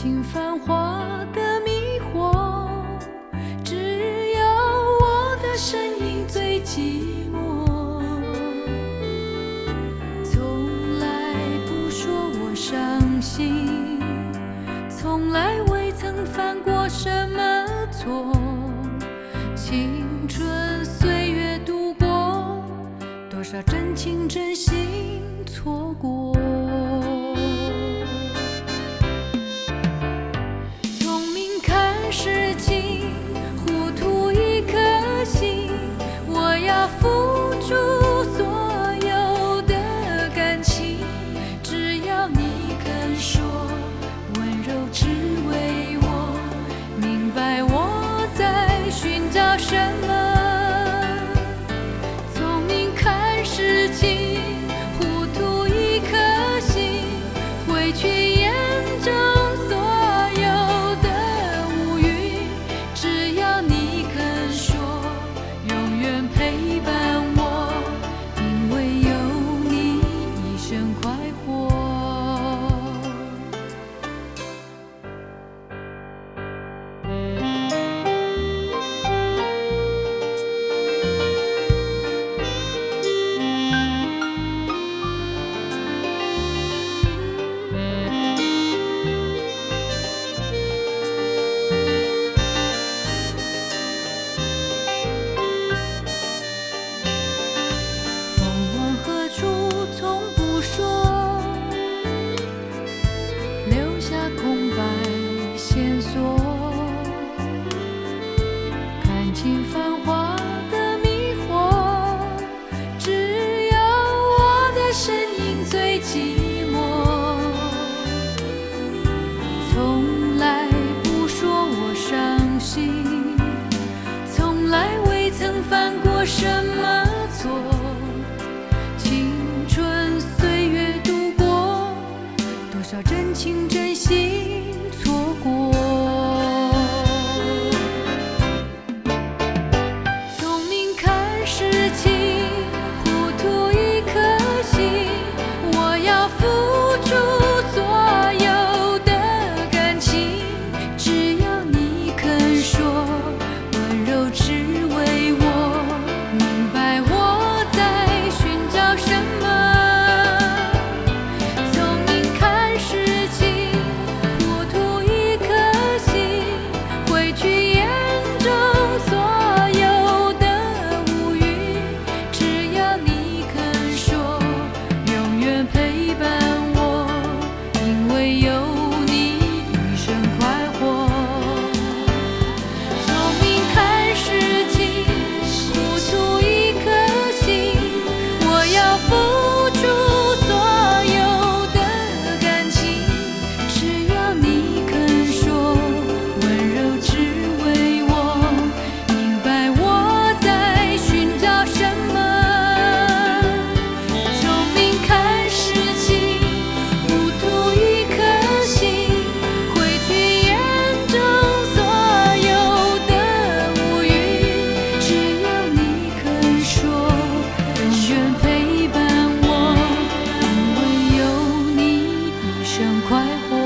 尽繁华的迷惑，只有我的身影最寂寞。从来不说我伤心，从来未曾犯过什么错。青春岁月度过，多少真情真心错过。聪明看事情，糊涂一颗心，我要付出所有的感情，只要你肯说，温柔只为我，明白我在寻找什么。聪明看事情，糊涂一颗心，会去眼中所有的乌云，只要你肯说，永远陪伴我，因为有你一生快活。风往何处从不说，留下空白线索，看尽繁华的迷惑，只有我的身影最寂寞。从来不说我伤心，从来未曾犯过什么错。青春岁月度过，多少真情真心错过。聪明看事情，糊涂一颗心，我要付出所有的感情，只要你肯说，温柔只为我，明白我在寻找什么。聪明看事情，糊涂一颗心，会去眼中所有的乌云，只要你肯说，永远陪伴我，因为有你一生快活。聪明看事情，糊涂一颗心，我要付出所有的感情，只要你肯说，温柔只为我，明白我在寻找什么。聪明看事情，糊涂一颗心，会去眼中所有的乌云，只要你肯说，永远陪伴我，因为有你一生快活。